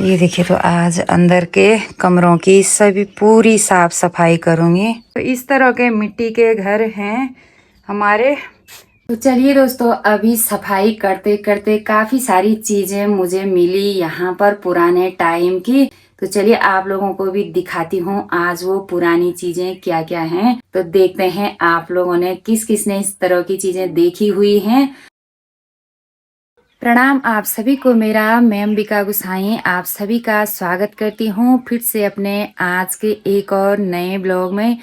ये देखिए, तो आज अंदर के कमरों की सभी पूरी साफ सफाई करूँगी। तो इस तरह के मिट्टी के घर हैं हमारे। तो चलिए दोस्तों, अभी सफाई करते करते काफ़ी सारी चीज़ें मुझे मिली यहाँ पर पुराने टाइम की। तो चलिए आप लोगों को भी दिखाती हूँ आज वो पुरानी चीज़ें क्या क्या हैं। तो देखते हैं आप लोगों ने किस किस ने इस तरह की चीज़ें देखी हुई हैं। प्रणाम आप सभी को मेरा, मैं अंबिका गुसाई आप सभी का स्वागत करती हूँ फिर से अपने आज के एक और नए ब्लॉग में।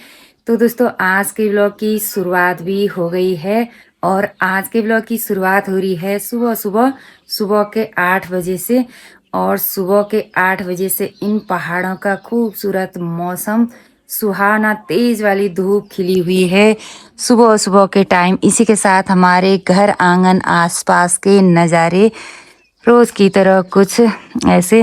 तो दोस्तों, आज के ब्लॉग की शुरुआत भी हो गई है और आज के ब्लॉग की शुरुआत हो रही है सुबह के 8 बजे से। और सुबह के 8 बजे से इन पहाड़ों का खूबसूरत मौसम, सुहाना तेज वाली धूप खिली हुई है सुबह सुबह के टाइम। इसी के साथ हमारे घर आंगन आसपास के नज़ारे रोज की तरह कुछ ऐसे।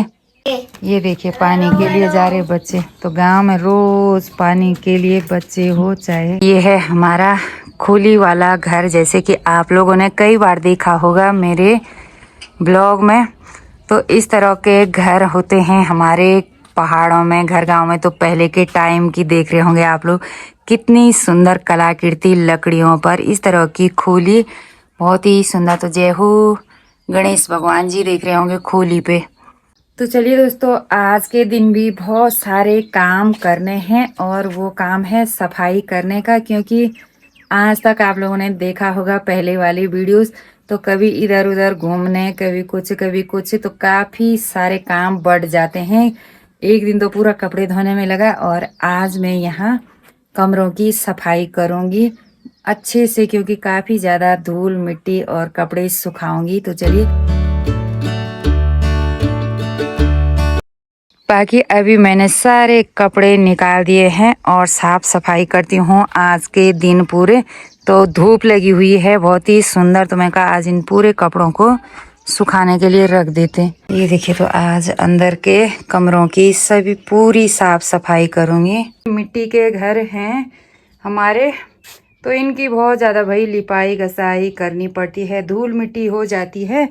ये देखिए, पानी के लिए जा रहे बच्चे। तो गांव में रोज पानी के लिए बच्चे हो चाहे। ये है हमारा खुली वाला घर, जैसे कि आप लोगों ने कई बार देखा होगा मेरे ब्लॉग में। तो इस तरह के घर होते हैं हमारे पहाड़ों में, घर गांव में। तो पहले के टाइम की देख रहे होंगे आप लोग, कितनी सुंदर कलाकृति लकड़ियों पर इस तरह की खोली, बहुत ही सुंदर। तो जय हो गणेश भगवान जी देख रहे होंगे खोली पे। तो चलिए दोस्तों, आज के दिन भी बहुत सारे काम करने हैं और वो काम है सफाई करने का। क्योंकि आज तक आप लोगों ने देखा होगा पहले वाली वीडियोस, तो कभी इधर उधर घूमने, कभी कुछ, तो काफ़ी सारे काम बढ़ जाते हैं। एक दिन तो पूरा कपड़े धोने में लगा और आज मैं यहाँ कमरों की सफाई करूँगी अच्छे से, क्योंकि काफ़ी ज़्यादा धूल मिट्टी और कपड़े सुखाऊंगी। तो चलिए, बाकी अभी मैंने सारे कपड़े निकाल दिए हैं और साफ सफाई करती हूँ आज के दिन पूरे। तो धूप लगी हुई है बहुत ही सुंदर, तो मैं कहा आज इन पूरे कपड़ों को सुखाने के लिए रख देते। ये देखिए, तो आज अंदर के कमरों की सभी पूरी साफ सफाई करूँगी। मिट्टी के घर हैं हमारे, तो इनकी बहुत ज़्यादा भाई लिपाई घसाई करनी पड़ती है, धूल मिट्टी हो जाती है।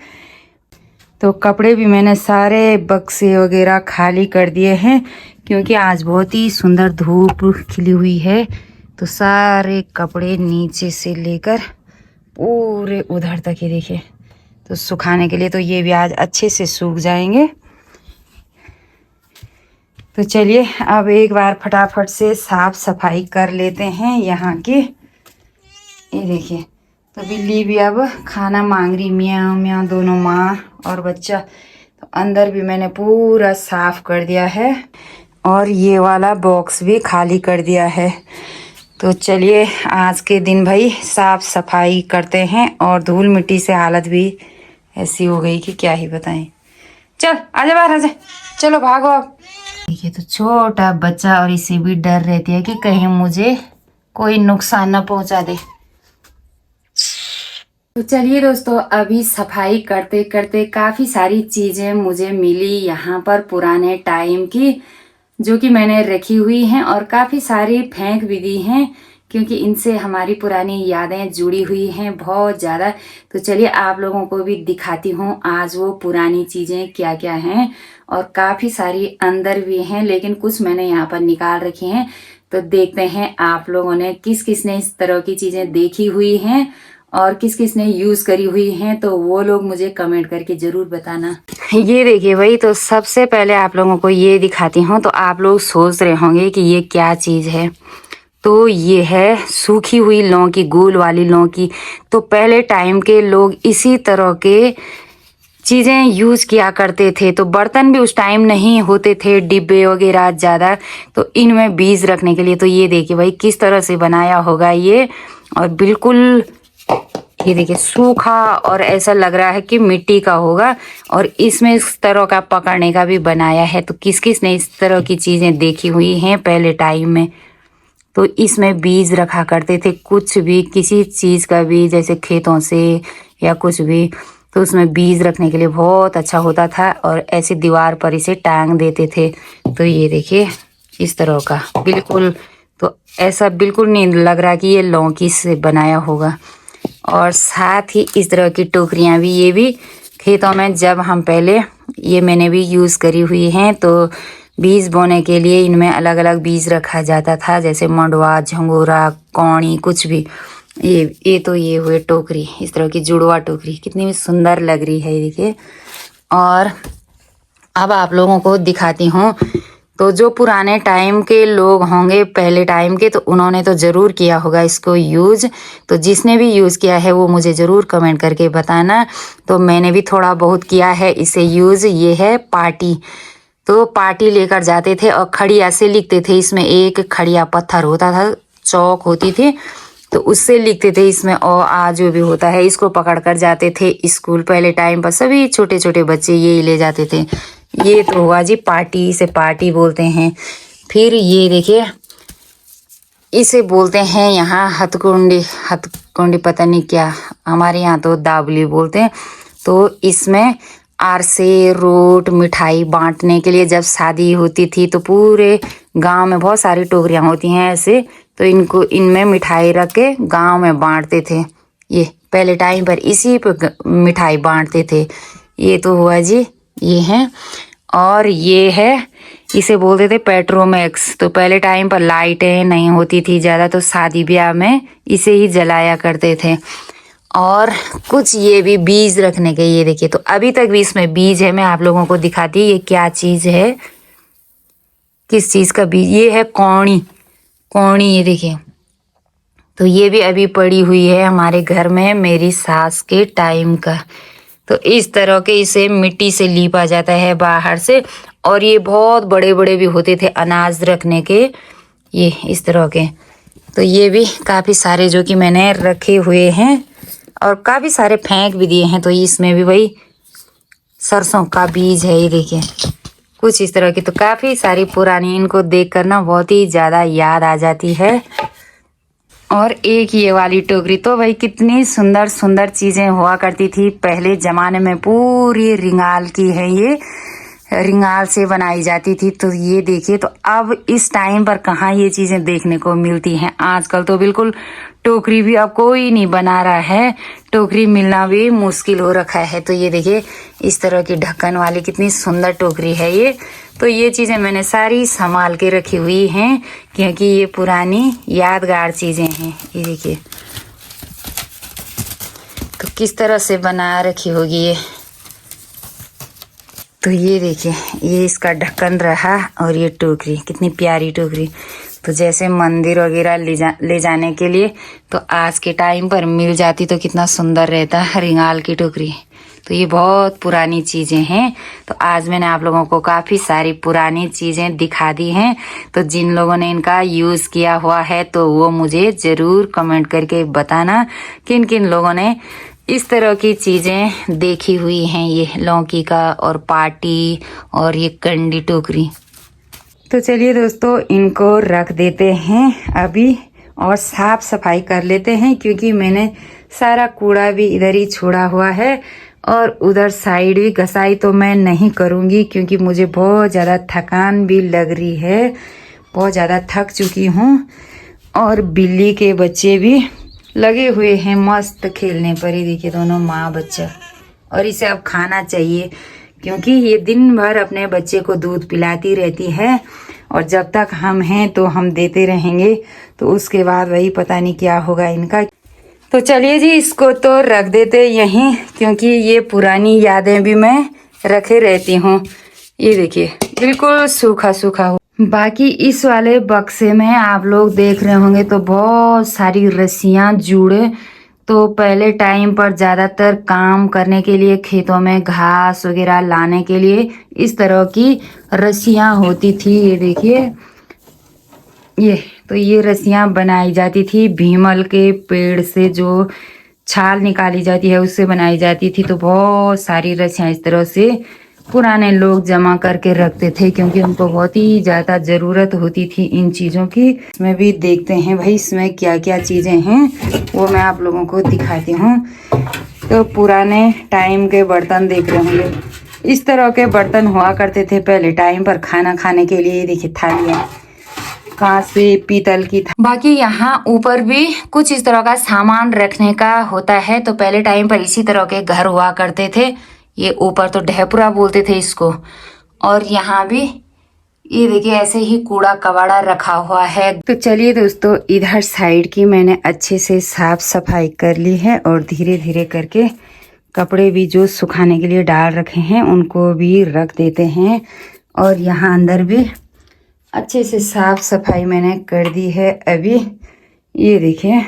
तो कपड़े भी मैंने सारे बक्से वगैरह खाली कर दिए हैं, क्योंकि आज बहुत ही सुंदर धूप खिली हुई है। तो सारे कपड़े नीचे से लेकर पूरे उधर तक ही देखिए, तो सुखाने के लिए। तो ये भी आज अच्छे से सूख जाएंगे। तो चलिए अब एक बार फटाफट से साफ सफाई कर लेते हैं यहाँ की। ये देखिए, तो बिल्ली भी अब खाना मांग रही, म्याऊं म्याऊं, दोनों माँ और बच्चा। तो अंदर भी मैंने पूरा साफ कर दिया है और ये वाला बॉक्स भी खाली कर दिया है। तो चलिए आज के दिन भाई साफ सफाई करते हैं। और धूल मिट्टी से हालत भी ऐसी हो गई कि क्या ही बताएं। चल आजा बाहर आजा, चलो भागो अब। देखिए, तो छोटा बच्चा, और इसे भी डर रहती है कि कहीं मुझे कोई नुकसान न पहुंचा दे। तो चलिए दोस्तों, अभी सफाई करते करते काफ़ी सारी चीज़ें मुझे मिली यहाँ पर पुराने टाइम की, जो कि मैंने रखी हुई हैं और काफ़ी सारी फेंक भी दी हैं, क्योंकि इनसे हमारी पुरानी यादें जुड़ी हुई हैं बहुत ज़्यादा। तो चलिए आप लोगों को भी दिखाती हूँ आज वो पुरानी चीज़ें क्या क्या हैं। और काफ़ी सारी अंदर भी हैं, लेकिन कुछ मैंने यहाँ पर निकाल रखी हैं। तो देखते हैं आप लोगों ने किस किस ने इस तरह की चीज़ें देखी हुई हैं और किस किस ने यूज़ करी हुई हैं। तो वो लोग मुझे कमेंट करके ज़रूर बताना। ये देखिए भाई, तो सबसे पहले आप लोगों को ये दिखाती हूँ। तो आप लोग सोच रहे होंगे कि ये क्या चीज़ है। तो ये है सूखी हुई लौकी, गोल वाली लौकी। तो पहले टाइम के लोग इसी तरह के चीज़ें यूज़ किया करते थे। तो बर्तन भी उस टाइम नहीं होते थे, डिब्बे वगैरह ज़्यादा, तो इनमें बीज रखने के लिए। तो ये देखिए भाई किस तरह से बनाया होगा ये, और बिल्कुल ये देखिए सूखा, और ऐसा लग रहा है कि मिट्टी का होगा। और इसमें इस तरह का पकड़ने का भी बनाया है। तो किस किस ने इस तरह की चीज़ें देखी हुई हैं पहले टाइम में। तो इसमें बीज रखा करते थे, कुछ भी किसी चीज़ का भी, जैसे खेतों से या कुछ भी। तो उसमें बीज रखने के लिए बहुत अच्छा होता था और ऐसे दीवार पर इसे टांग देते थे। तो ये देखिए इस तरह का बिल्कुल, तो ऐसा बिल्कुल नहीं लग रहा कि ये लौकी से बनाया होगा। और साथ ही इस तरह की टोकरियाँ भी, ये भी खेतों में जब हम पहले ये मैंने भी यूज़ करी हुई हैं। तो बीज बोने के लिए इनमें अलग अलग बीज रखा जाता था, जैसे मंडवा, झंगोरा, कौड़ी, कुछ भी। ये हुए टोकरी, इस तरह की जुड़वा टोकरी, कितनी भी सुंदर लग रही है, देखिए। और अब आप लोगों को दिखाती हूँ। तो जो पुराने टाइम के लोग होंगे, पहले टाइम के, तो उन्होंने तो ज़रूर किया होगा इसको यूज़। तो जिसने भी यूज़ किया है वो मुझे ज़रूर कमेंट करके बताना। तो मैंने भी थोड़ा बहुत किया है इसे यूज़। ये है पार्टी। तो पार्टी लेकर जाते थे और खड़िया से लिखते थे। इसमें एक खड़िया पत्थर होता था, चौक होती थी, तो उससे लिखते थे इसमें। और आज जो भी होता है, इसको पकड़ कर जाते थे स्कूल। पहले टाइम पर सभी छोटे छोटे बच्चे यही ले जाते थे। ये तो हुआ जी पार्टी, इसे पार्टी बोलते हैं। फिर ये देखिए, इसे बोलते हैं यहाँ हथकुंडी। हथकुंडी पता नहीं क्या, हमारे यहाँ तो दाबली बोलते हैं। तो इसमें आरसे, रोट, मिठाई बांटने के लिए जब शादी होती थी तो पूरे गांव में बहुत सारी टोकरियां होती हैं ऐसे, तो इनमें मिठाई रख के गांव में बांटते थे। ये पहले टाइम पर इसी पर मिठाई बांटते थे। ये तो हुआ जी, ये है। और ये है, इसे बोलते थे पेट्रोमैक्स। तो पहले टाइम पर लाइटें नहीं होती थी ज़्यादा, तो शादी ब्याह में इसे ही जलाया करते थे। और कुछ ये भी बीज रखने के, ये देखिए। तो अभी तक भी इसमें बीज है, मैं आप लोगों को दिखाती। ये क्या चीज़ है, किस चीज़ का बीज? ये है कौड़ी। कौड़ी, ये देखिए। तो ये भी अभी पड़ी हुई है हमारे घर में, मेरी सास के टाइम का। तो इस तरह के इसे मिट्टी से लीपा जाता है बाहर से। और ये बहुत बड़े बड़े भी होते थे अनाज रखने के, ये इस तरह के। तो ये भी काफ़ी सारे जो कि मैंने रखे हुए हैं, और काफ़ी सारे फेंक भी दिए हैं। तो इसमें भी वही सरसों का बीज है, ये देखिए, कुछ इस तरह की। तो काफ़ी सारी पुरानी, इनको देख कर ना बहुत ही ज़्यादा याद आ जाती है। और एक ये वाली टोकरी, तो भाई कितनी सुंदर सुंदर चीज़ें हुआ करती थी पहले ज़माने में। पूरी रिंगाल की है ये, रिंगाल से बनाई जाती थी। तो ये देखिए, तो अब इस टाइम पर कहाँ ये चीज़ें देखने को मिलती हैं। आजकल तो बिल्कुल टोकरी भी अब कोई नहीं बना रहा है, टोकरी मिलना भी मुश्किल हो रखा है। तो ये देखिए, इस तरह की ढक्कन वाली कितनी सुंदर टोकरी है ये। तो ये चीज़ें मैंने सारी संभाल के रखी हुई हैं, क्योंकि ये पुरानी यादगार चीज़ें हैं। ये देखिए, तो किस तरह से बना रखी होगी ये। तो ये देखिए, ये इसका ढक्कन रहा, और ये टोकरी, कितनी प्यारी टोकरी। तो जैसे मंदिर वगैरह ले जाने के लिए तो आज के टाइम पर मिल जाती तो कितना सुंदर रहता, रिंगाल की टोकरी। तो ये बहुत पुरानी चीज़ें हैं। तो आज मैंने आप लोगों को काफ़ी सारी पुरानी चीज़ें दिखा दी हैं। तो जिन लोगों ने इनका यूज़ किया हुआ है तो वो मुझे ज़रूर कमेंट करके बताना किन किन लोगों ने इस तरह की चीज़ें देखी हुई हैं। ये लौकी का और पाटी और ये कंडी टोकरी। तो चलिए दोस्तों, इनको रख देते हैं अभी और साफ सफाई कर लेते हैं, क्योंकि मैंने सारा कूड़ा भी इधर ही छोड़ा हुआ है और उधर साइड भी घसाई तो मैं नहीं करूँगी, क्योंकि मुझे बहुत ज़्यादा थकान भी लग रही है, बहुत ज़्यादा थक चुकी हूँ। और बिल्ली के बच्चे भी लगे हुए हैं मस्त खेलने पर, ही देखिए, दोनों माँ बच्चा। और इसे अब खाना चाहिए, क्योंकि ये दिन भर अपने बच्चे को दूध पिलाती रहती है, और जब तक हम हैं तो हम देते रहेंगे, तो उसके बाद वही पता नहीं क्या होगा इनका। तो चलिए जी, इसको तो रख देते यहीं, क्योंकि ये पुरानी यादें भी मैं रखे रहती हूँ। ये देखिए, बिल्कुल सूखा सूखा हो। बाकी इस वाले बक्से में आप लोग देख रहे होंगे तो बहुत सारी रस्सियाँ जुड़े। तो पहले टाइम पर ज़्यादातर काम करने के लिए, खेतों में घास वगैरह लाने के लिए इस तरह की रस्सियाँ होती थी। ये देखिए, ये रस्सियाँ बनाई जाती थी भीमल के पेड़ से, जो छाल निकाली जाती है उससे बनाई जाती थी। तो बहुत सारी रस्सियाँ इस तरह से पुराने लोग जमा करके रखते थे, क्योंकि उनको बहुत ही ज़्यादा ज़रूरत होती थी इन चीज़ों की। इसमें भी देखते हैं भाई, इसमें क्या क्या चीज़ें हैं वो मैं आप लोगों को दिखाती हूँ। तो पुराने टाइम के बर्तन देख रहे होंगे, इस तरह के बर्तन हुआ करते थे पहले टाइम पर खाना खाने के लिए। देखिए, थालियाँ कांसे, पीतल की था। बाकी यहाँ ऊपर भी कुछ इस तरह का सामान रखने का होता है। तो पहले टाइम पर इसी तरह के घर हुआ करते थे। ये ऊपर तो ढेपुरा बोलते थे इसको। और यहाँ भी ये देखिए ऐसे ही कूड़ा कबाड़ा रखा हुआ है। तो चलिए दोस्तों, इधर साइड की मैंने अच्छे से साफ सफाई कर ली है और धीरे धीरे करके कपड़े भी जो सुखाने के लिए डाल रखे हैं उनको भी रख देते हैं। और यहाँ अंदर भी अच्छे से साफ सफाई मैंने कर दी है। अभी ये देखिए,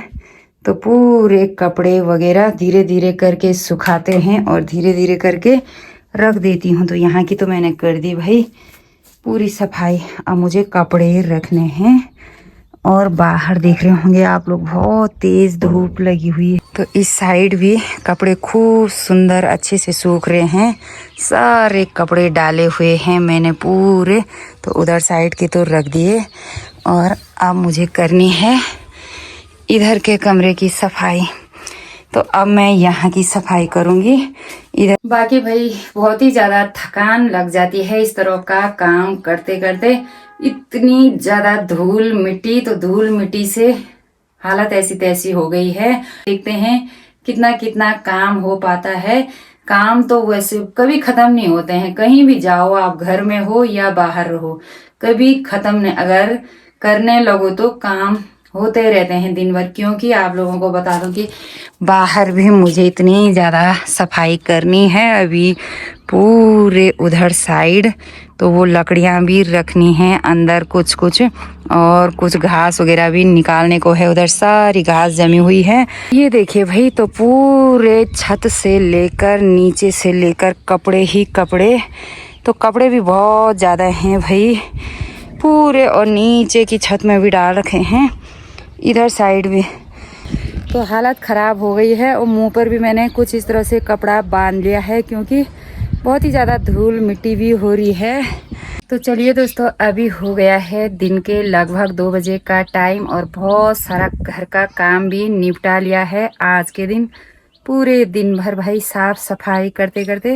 तो पूरे कपड़े वगैरह धीरे धीरे करके सुखाते हैं और धीरे धीरे करके रख देती हूँ। तो यहाँ की तो मैंने कर दी भाई पूरी सफाई। अब मुझे कपड़े रखने हैं। और बाहर देख रहे होंगे आप लोग, बहुत तेज़ धूप लगी हुई है। तो इस साइड भी कपड़े खूब सुंदर अच्छे से सूख रहे हैं। सारे कपड़े डाले हुए हैं मैंने पूरे। तो उधर साइड के तो रख दिए और अब मुझे करनी है इधर के कमरे की सफाई। तो अब मैं यहाँ की सफाई करूँगी इधर। बाकी भाई बहुत ही ज़्यादा थकान लग जाती है इस तरह का काम करते करते। इतनी ज़्यादा धूल मिट्टी, तो धूल मिट्टी से हालत ऐसी तैसी हो गई है। देखते हैं कितना कितना काम हो पाता है। काम तो वैसे कभी ख़त्म नहीं होते हैं, कहीं भी जाओ आप, घर में हो या बाहर रहो, कभी ख़त्म नहीं। अगर करने लगो तो काम होते रहते हैं दिन भर। क्योंकि आप लोगों को बता दूं कि बाहर भी मुझे इतनी ज़्यादा सफाई करनी है अभी पूरे उधर साइड। तो वो लकड़ियाँ भी रखनी हैं अंदर कुछ कुछ, और कुछ घास वगैरह भी निकालने को है। उधर सारी घास जमी हुई है। ये देखिए भाई, तो पूरे छत से लेकर नीचे से लेकर कपड़े ही कपड़े। तो कपड़े भी बहुत ज़्यादा हैं भाई पूरे, और नीचे की छत में भी डाल रखे हैं, इधर साइड भी। तो हालत ख़राब हो गई है। और मुंह पर भी मैंने कुछ इस तरह से कपड़ा बांध लिया है क्योंकि बहुत ही ज़्यादा धूल मिट्टी भी हो रही है। तो चलिए दोस्तों, अभी हो गया है दिन के लगभग 2 बजे का टाइम और बहुत सारा घर का काम भी निपटा लिया है आज के दिन। पूरे दिन भर भाई साफ सफाई करते करते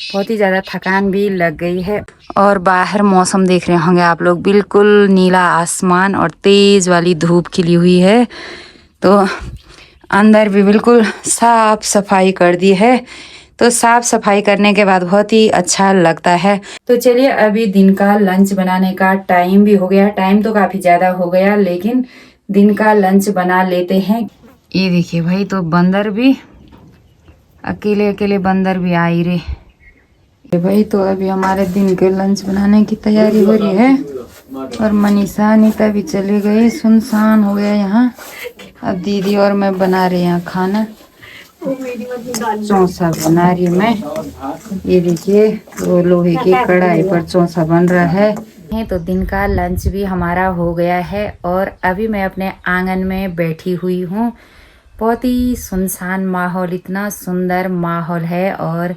बहुत ही ज़्यादा थकान भी लग गई है। और बाहर मौसम देख रहे होंगे आप लोग, बिल्कुल नीला आसमान और तेज़ वाली धूप खिली हुई है। तो अंदर भी बिल्कुल साफ सफाई कर दी है। तो साफ सफाई करने के बाद बहुत ही अच्छा लगता है। तो चलिए, अभी दिन का लंच बनाने का टाइम भी हो गया। टाइम तो काफ़ी ज़्यादा हो गया, लेकिन दिन का लंच बना लेते हैं। ये देखिए भाई, तो बंदर भी अकेले अकेले बंदर भी आ ही रहे भाई। तो अभी हमारे दिन के लंच बनाने की तैयारी हो रही है। और मनीषा अनीता भी चले गए, सुनसान हो गया यहाँ। अब दीदी और मैं बना रहे हैं खाना। चौसा बना रही हूँ मैं। ये देखिए, तो लोहे की कढ़ाई पर चौसा बन रहा है। तो दिन का लंच भी हमारा हो गया है और अभी मैं अपने आंगन में बैठी हुई हूँ। बहुत ही सुनसान माहौल, इतना सुंदर माहौल है। और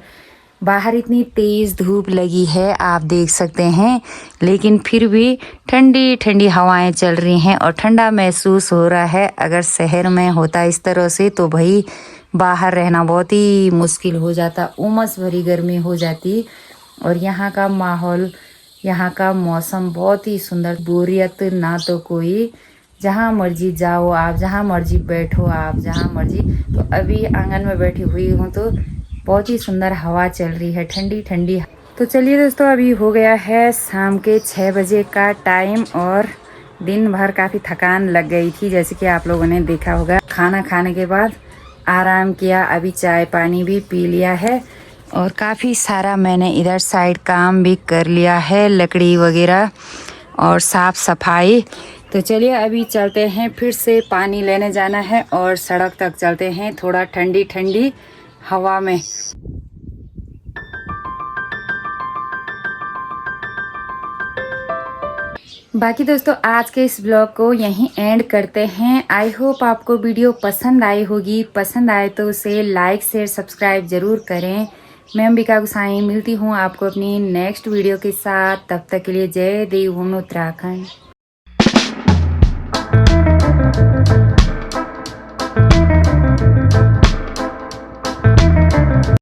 बाहर इतनी तेज़ धूप लगी है, आप देख सकते हैं, लेकिन फिर भी ठंडी ठंडी हवाएं चल रही हैं और ठंडा महसूस हो रहा है। अगर शहर में होता इस तरह से तो भाई बाहर रहना बहुत ही मुश्किल हो जाता, उमस भरी गर्मी हो जाती। और यहाँ का माहौल, यहाँ का मौसम बहुत ही सुंदर, बोरियत ना तो कोई, जहाँ मर्जी जाओ आप, जहाँ मर्जी बैठो आप, जहाँ मर्जी। तो अभी आंगन में बैठी हुई हूँ तो बहुत ही सुंदर हवा चल रही है, ठंडी ठंडी। तो चलिए दोस्तों, अभी हो गया है शाम के 6 बजे का टाइम और दिन भर काफ़ी थकान लग गई थी, जैसे कि आप लोगों ने देखा होगा। खाना खाने के बाद आराम किया, अभी चाय पानी भी पी लिया है और काफ़ी सारा मैंने इधर साइड काम भी कर लिया है, लकड़ी वगैरह और साफ़ सफाई। तो चलिए अभी चलते हैं, फिर से पानी लेने जाना है और सड़क तक चलते हैं थोड़ा ठंडी ठंडी हवा में। बाकी दोस्तों, आज के इस ब्लॉग को यहीं एंड करते हैं। आई होप आपको वीडियो पसंद आई होगी। पसंद आए तो उसे लाइक शेयर सब्सक्राइब ज़रूर करें। मैं अंबिका गुसाई मिलती हूँ आपको अपनी नेक्स्ट वीडियो के साथ। तब तक के लिए जय देवभूमि उत्तराखंड।